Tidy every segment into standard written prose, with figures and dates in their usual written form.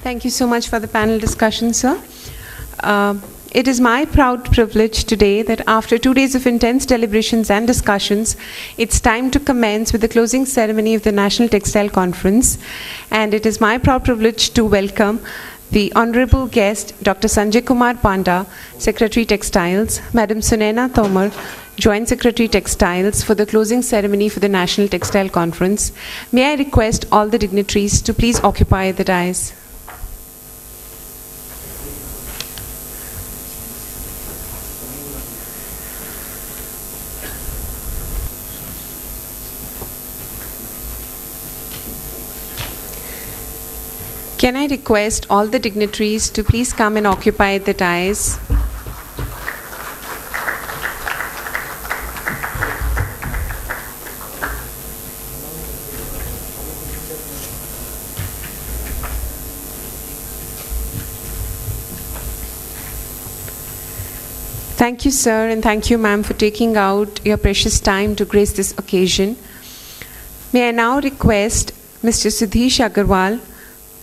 Thank you so much for the panel discussion, sir. It is my proud privilege today that after 2 days of intense deliberations and discussions, it's time to commence with the closing ceremony of the National Textile Conference. And it is my proud privilege to welcome the honorable guest, Dr. Sanjay Kumar Panda, Secretary Textiles, Madam Sunaina Tomar, Joint Secretary Textiles, for the closing ceremony for the National Textile Conference. May I request all the dignitaries to please occupy the dais. Can I request all the dignitaries to please come and occupy the dais? Thank you, sir, and thank you, ma'am, for taking out your precious time to grace this occasion. May I now request Mr. Sudhish Agarwal,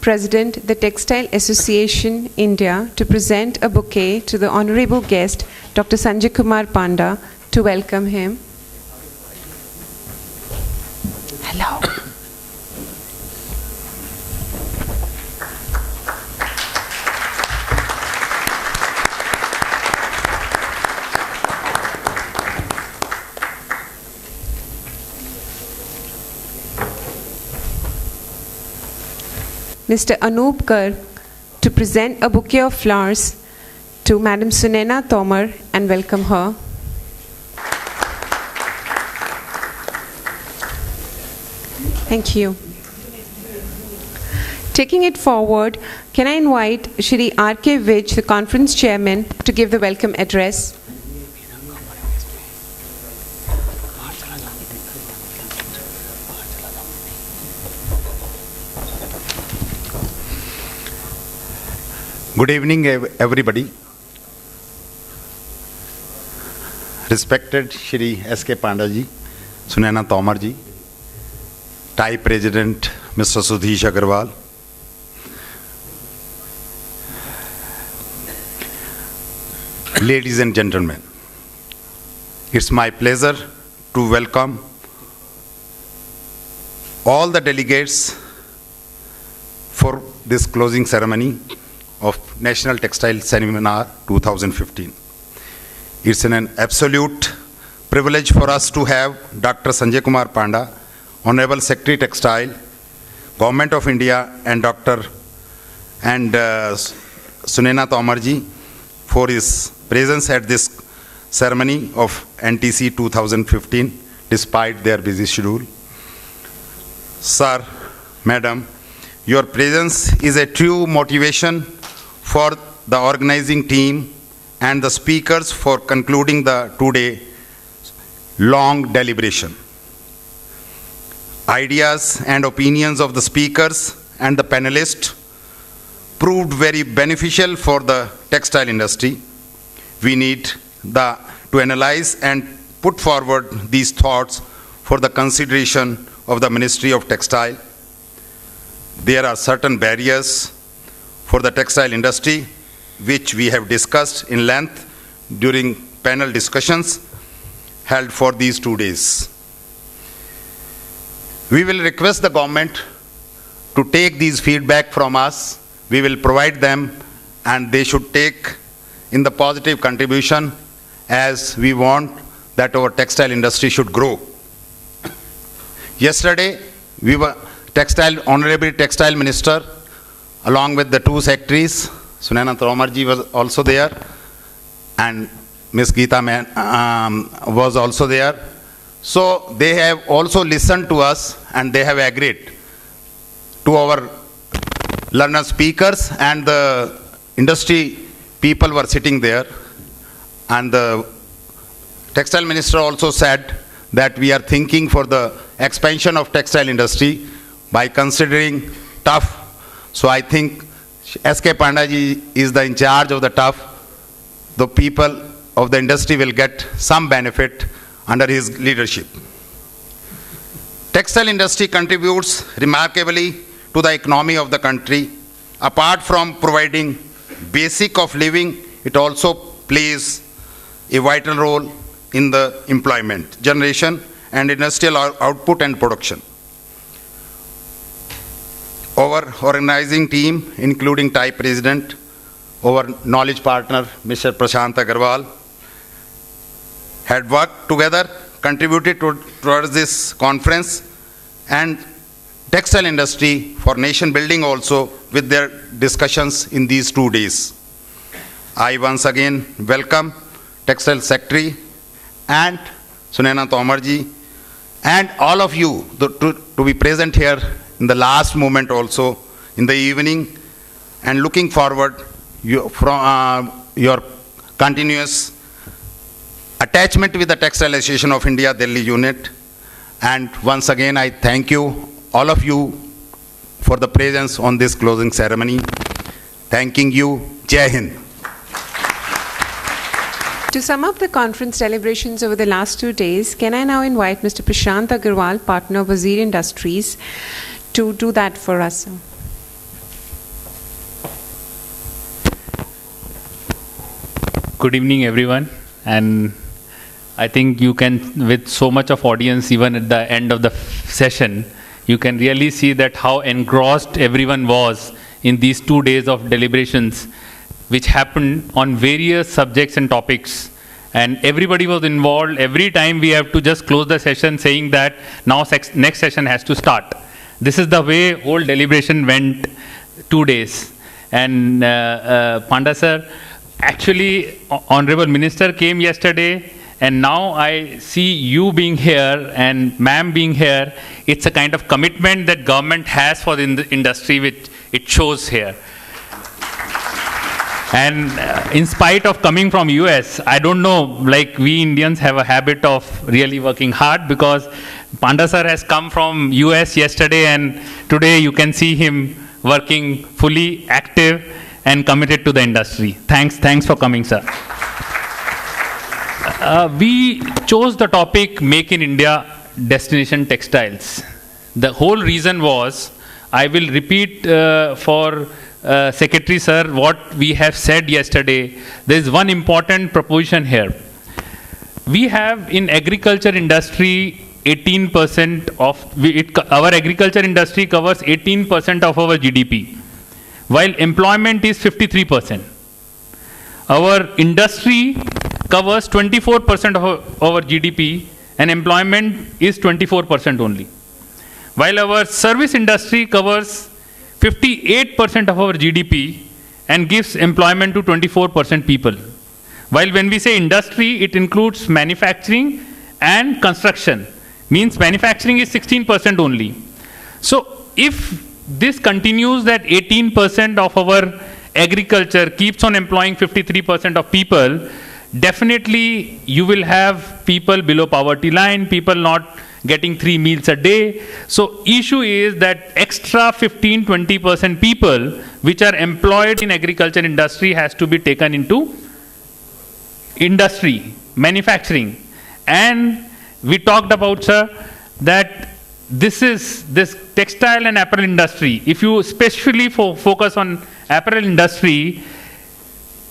President, the Textile Association, India, to present a bouquet to the honorable guest, Dr. Sanjay Kumar Panda, to welcome him. Hello. Mr. Anup Garg to present a bouquet of flowers to Madam Sunaina Tomar and welcome her. Thank you. Taking it forward, can I invite Shri R.K. Vij, the conference chairman, to give the welcome address. Good evening, everybody. Respected Shri S.K. Panda ji, Sunaina Tomar ji, TIE President Mr. Sudhish Agarwal, ladies and gentlemen, it's my pleasure to welcome all the delegates for this closing ceremony of National Textile Seminar 2015. It's an absolute privilege for us to have Dr. Sanjay Kumar Panda, Honorable Secretary Textile, Government of India, and Dr. Sunaina Tomar ji for his presence at this ceremony of NTC 2015 despite their busy schedule. Sir, Madam, your presence is a true motivation for the organizing team and the speakers for concluding the two-day long deliberation. Ideas and opinions of the speakers and the panelists proved very beneficial for the textile industry. We need to analyze and put forward these thoughts for the consideration of the Ministry of Textile. There are certain barriers for the textile industry, which we have discussed in length during panel discussions held for these 2 days. We will request the government to take these feedback from us. We will provide them and they should take in the positive contribution as we want that our textile industry should grow. Yesterday, Honorable Textile Minister, along with the two secretaries, Sunaina Tomar ji was also there, and Ms. Geeta was also there. So they have also listened to us and they have agreed to our learner speakers, and the industry people were sitting there. And the Textile Minister also said that we are thinking for the expansion of textile industry by considering tough. So I think S.K. Panda ji is in charge of the tough. The people of the industry will get some benefit under his leadership. Textile industry contributes remarkably to the economy of the country. apart from providing basic of living, it also plays a vital role in the employment generation and industrial output and production. Our organizing team, including TIE President, our knowledge partner, Mr. Prashant Agarwal, had worked together, contributed towards this conference, and textile industry for nation building also with their discussions in these 2 days. I once again welcome Textile Secretary and Sunaina Tomarji and all of you to be present here in the last moment also in the evening, and looking forward from your continuous attachment with the Textile Association of India Delhi unit. And once again, I thank you, all of you, for the presence on this closing ceremony. Thanking you. Jai Hind. To sum up the conference deliberations over the last 2 days, can I now invite Mr. Prashant Agarwal, partner of Wazir Industries, to do that for us, sir? Good evening, everyone. And I think you can, with so much of audience, even at the end of the session, you can really see that how engrossed everyone was in these 2 days of deliberations, which happened on various subjects and topics. And everybody was involved. Every time we have to just close the session saying that now next session has to start. This is the way whole deliberation went 2 days. And Panda sir, actually, Honorable Minister came yesterday, and now I see you being here and ma'am being here. It's a kind of commitment that government has for the industry, which it shows here. And in spite of coming from US, I don't know, like we Indians have a habit of really working hard, because Panda sir has come from US yesterday, and today you can see him working fully active and committed to the industry. Thanks for coming, sir. We chose the topic Make in India Destination Textiles. The whole reason was, I will repeat for Secretary sir what we have said yesterday. There is one important proposition here. We have in agriculture industry 18% of, our agriculture industry covers 18% of our GDP, while employment is 53%. Our industry covers 24% of our GDP, and employment is 24% only. While our service industry covers 58% of our GDP and gives employment to 24% people. While when we say industry, it includes manufacturing and construction. Means manufacturing is 16% only. So if this continues, that 18% of our agriculture keeps on employing 53% of people, definitely you will have people below poverty line, people not getting 3 meals a day. So issue is that extra 15-20% people which are employed in agriculture industry has to be taken into industry, manufacturing. And we talked about, sir, that this textile and apparel industry, if you especially focus on apparel industry,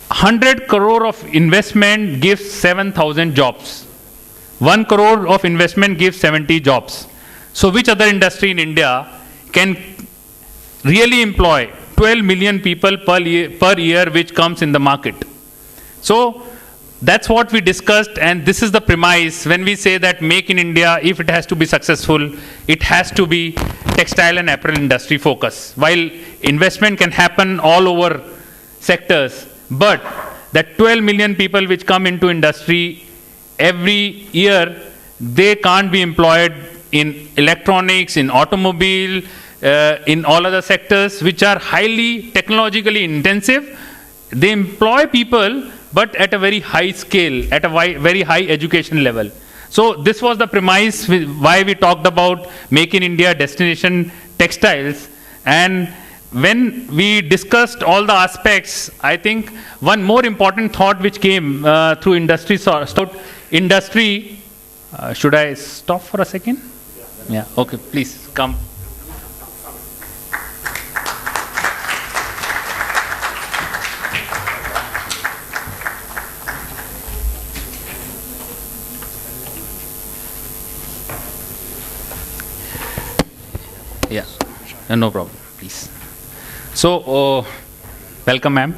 100 crore of investment gives 7,000 jobs. 1 crore of investment gives 70 jobs. So which other industry in India can really employ 12 million people per year which comes in the market? So that's what we discussed, and this is the premise when we say that Make in India, if it has to be successful, it has to be textile and apparel industry focus. While investment can happen all over sectors, but that 12 million people which come into industry every year, they can't be employed in electronics, in automobile, in all other sectors which are highly technologically intensive. They employ people, but at a very high scale, at a very high education level. So this was the premise why we talked about Make in India Destination Textiles. And when we discussed all the aspects, I think one more important thought which came through industry, should I stop for a second? Yeah, okay, please come. Yeah, no problem, please. So, welcome, ma'am.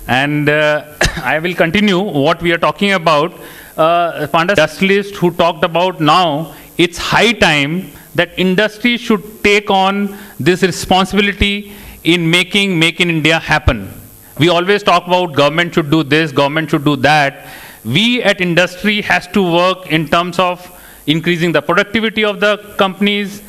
And I will continue what we are talking about. Panda industrialist who talked about now, it's high time that industry should take on this responsibility in making Make in India happen. We always talk about government should do this, government should do that. We at industry has to work in terms of increasing the productivity of the companies,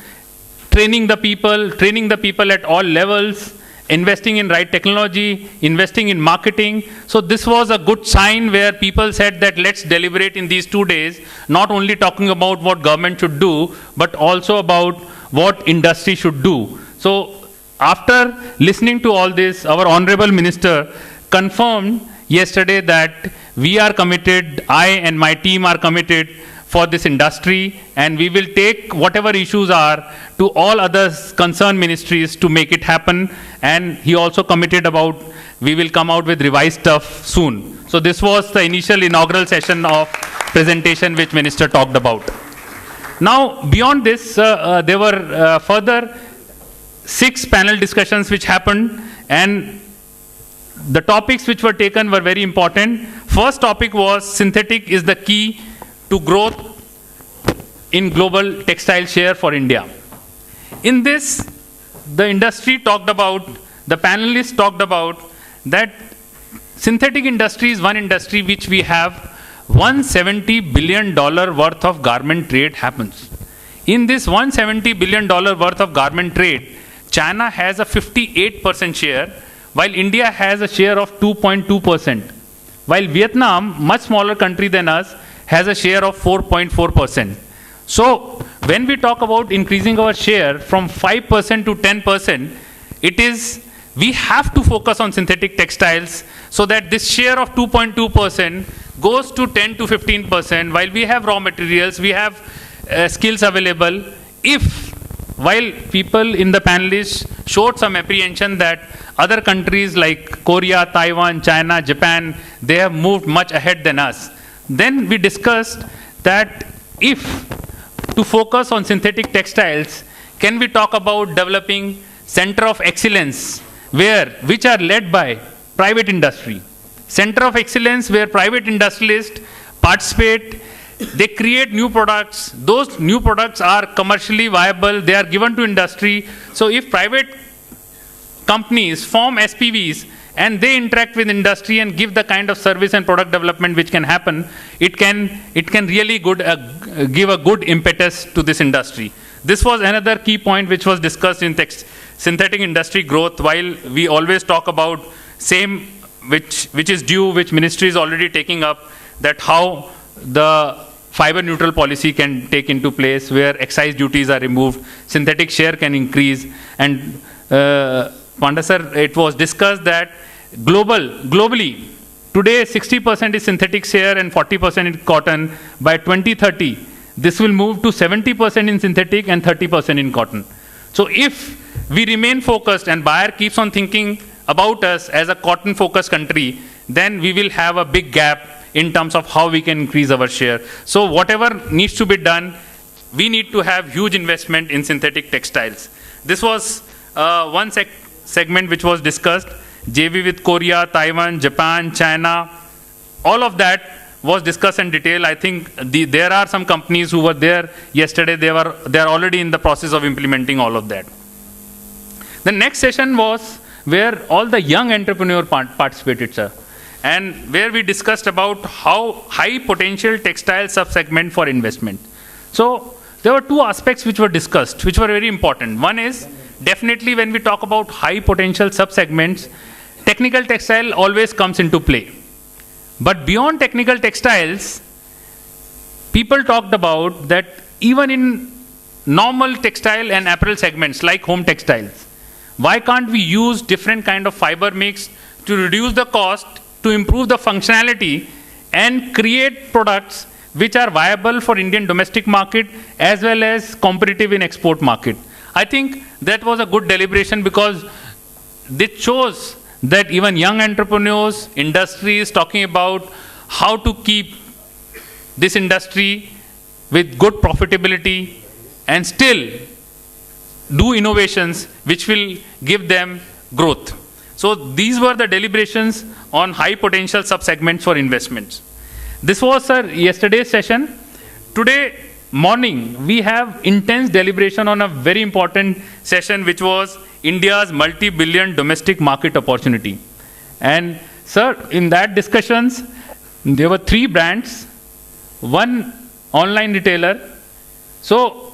training the people at all levels, investing in right technology, investing in marketing. So this was a good sign where people said that let's deliberate in these 2 days, not only talking about what government should do, but also about what industry should do. So after listening to all this, our Honorable Minister confirmed yesterday that we are committed, I and my team are committed for this industry, and we will take whatever issues are to all other concerned ministries to make it happen. And he also committed about we will come out with revised stuff soon. So this was the initial inaugural session of presentation which Minister talked about. Now beyond this, there were further 6 panel discussions which happened, and the topics which were taken were very important. First topic was synthetic is the key to growth in global textile share for India. In this, the industry talked about, the panelists talked about that synthetic industry is one industry which we have $170 billion worth of garment trade happens. In this $170 billion worth of garment trade, China has a 58% share, while India has a share of 2.2%, while Vietnam, much smaller country than us, has a share of 4.4%. So when we talk about increasing our share from 5% to 10%, it is, we have to focus on synthetic textiles so that this share of 2.2% goes to 10 to 15%, while we have raw materials, we have skills available. While people in the panelists showed some apprehension that other countries like Korea, Taiwan, China, Japan, they have moved much ahead than us. Then we discussed that if to focus on synthetic textiles, can we talk about developing center of excellence which are led by private industry. Center of excellence where private industrialists participate, they create new products. Those new products are commercially viable, they are given to industry. So if private companies form SPVs and they interact with industry and give the kind of service and product development which can happen, it can really give a good impetus to this industry. This was another key point which was discussed in synthetic industry growth, while we always talk about same which is due, which ministry is already taking up, that how the fiber neutral policy can take into place where excise duties are removed, synthetic share can increase. And Panda sir, it was discussed that globally, today 60% is synthetic share and 40% in cotton. By 2030, this will move to 70% in synthetic and 30% in cotton. So if we remain focused and buyer keeps on thinking about us as a cotton focused country, then we will have a big gap in terms of how we can increase our share. So whatever needs to be done, we need to have huge investment in synthetic textiles. This was one segment which was discussed. JV with Korea, Taiwan, Japan, China, all of that was discussed in detail. I think there are some companies who were there yesterday, they are already in the process of implementing all of that. The next session was where all the young entrepreneurs participated, sir, and where we discussed about how high potential textile sub-segment for investment. So there were two aspects which were discussed, which were very important. One is, definitely when we talk about high potential sub-segments, technical textile always comes into play. But beyond technical textiles, people talked about that even in normal textile and apparel segments like home textiles, why can't we use different kind of fiber mix to reduce the cost, to improve the functionality and create products which are viable for Indian domestic market as well as competitive in export market. I think that was a good deliberation because it shows that even young entrepreneurs, industry is talking about how to keep this industry with good profitability and still do innovations which will give them growth. So these were the deliberations on high potential sub-segments for investments. This was, sir, yesterday's session. Today morning, we have intense deliberation on a very important session, which was India's multi-billion domestic market opportunity. And, sir, in that discussions, there were 3 brands, 1 online retailer,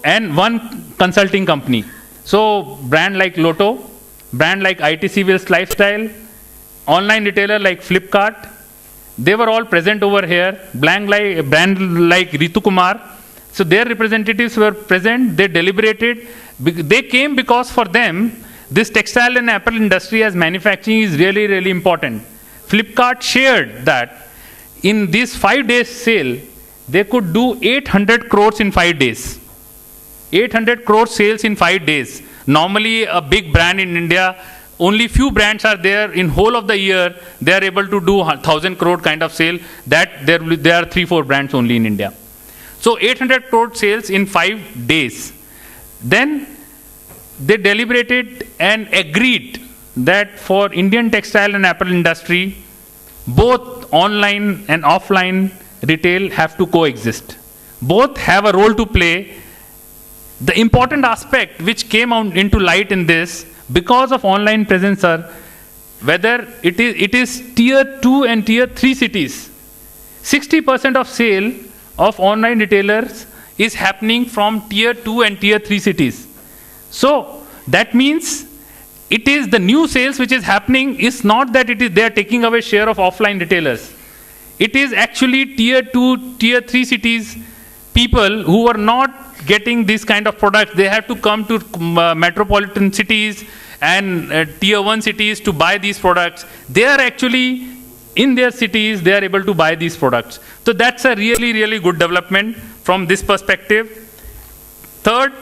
and 1 consulting company. So, brand like Lotto, brand like ITC Wills Lifestyle, online retailer like Flipkart, they were all present over here. Brand like Ritu Kumar. So their representatives were present. They deliberated. They came because for them, this textile and apparel industry as manufacturing is really, really important. Flipkart shared that in this 5 days sale, they could do 800 crores in 5 days. 800 crores sales in 5 days. Normally, a big brand in India, only few brands are there in whole of the year. They are able to do 1,000 crore kind of sale. That there are 3-4 brands only in India. So 800 crore sales in 5 days. Then they deliberated and agreed that for Indian textile and apparel industry, both online and offline retail have to coexist. Both have a role to play. The important aspect which came out into light in this, because of online presence, sir, whether it is tier 2 and tier 3 cities, 60% of sale of online retailers is happening from tier 2 and tier 3 cities. So that means it is the new sales which is happening is not that they are taking away share of offline retailers. It is actually tier 2, tier 3 cities, people who are not getting this kind of products. They have to come to metropolitan cities and tier 1 cities to buy these products. They are actually in their cities, they are able to buy these products. So that's a really, really good development from this perspective. Third,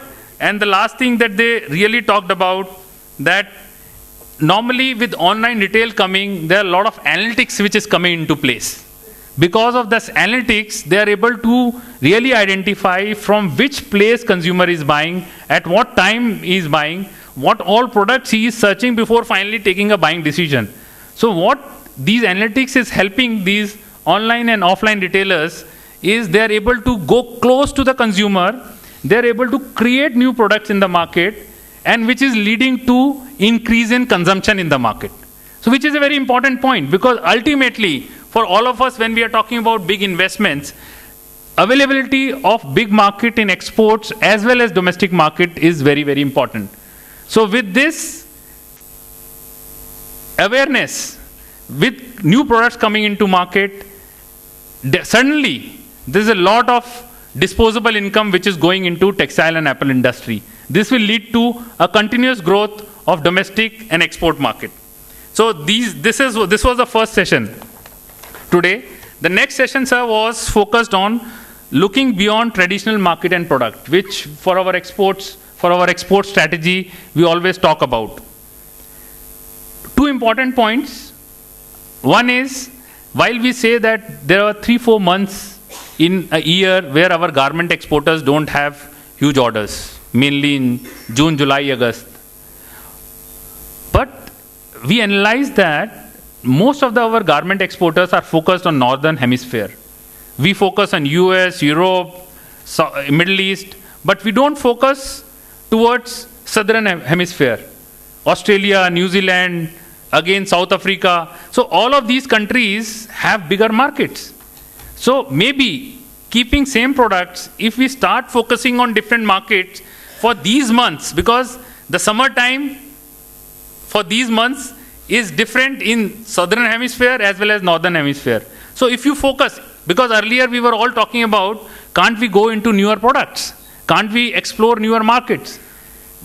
and the last thing that they really talked about, that normally with online retail coming, there are a lot of analytics which is coming into place. Because of this analytics, they are able to really identify from which place consumer is buying, at what time he is buying, what all products he is searching before finally taking a buying decision. So what these analytics is helping these online and offline retailers is they are able to go close to the consumer, they are able to create new products in the market, and which is leading to increase in consumption in the market. So which is a very important point, because ultimately for all of us when we are talking about big investments, availability of big market in exports as well as domestic market is very, very important. So with this awareness, with new products coming into market, suddenly there is a lot of disposable income which is going into textile and apparel industry. This will lead to a continuous growth of domestic and export market. So this was the first session today. The next session, sir, was focused on looking beyond traditional market and product, which for our export strategy we always talk about. 2 important points. One is, while we say that there are 3-4 months in a year where our garment exporters don't have huge orders, mainly in June, July, August. But we analyze that most of our garment exporters are focused on Northern Hemisphere. We focus on US, Europe, Middle East, but we don't focus towards Southern Hemisphere. Australia, New Zealand, again South Africa. So all of these countries have bigger markets. So maybe keeping same products, if we start focusing on different markets for these months, because the summertime for these months is different in Southern Hemisphere as well as Northern Hemisphere. So if you focus, because earlier we were all talking about, can't we go into newer products? Can't we explore newer markets?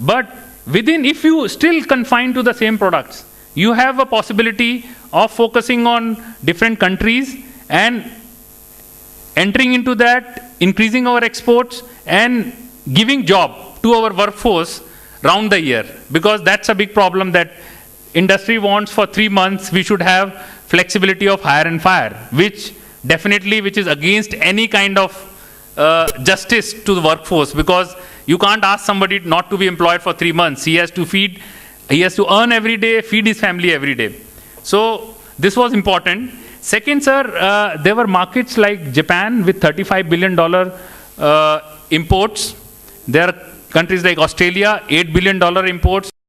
But within, if you still confine to the same products, you have a possibility of focusing on different countries and entering into that, increasing our exports and giving job to our workforce round the year. Because that's a big problem that industry wants. For 3 months, we should have flexibility of hire and fire, which is against any kind of justice to the workforce, because You can't ask somebody not to be employed for 3 months. He has to earn every day, feed his family every day. So this was important. Second, sir, there were markets like Japan with $35 billion imports. There are countries like Australia, $8 billion imports.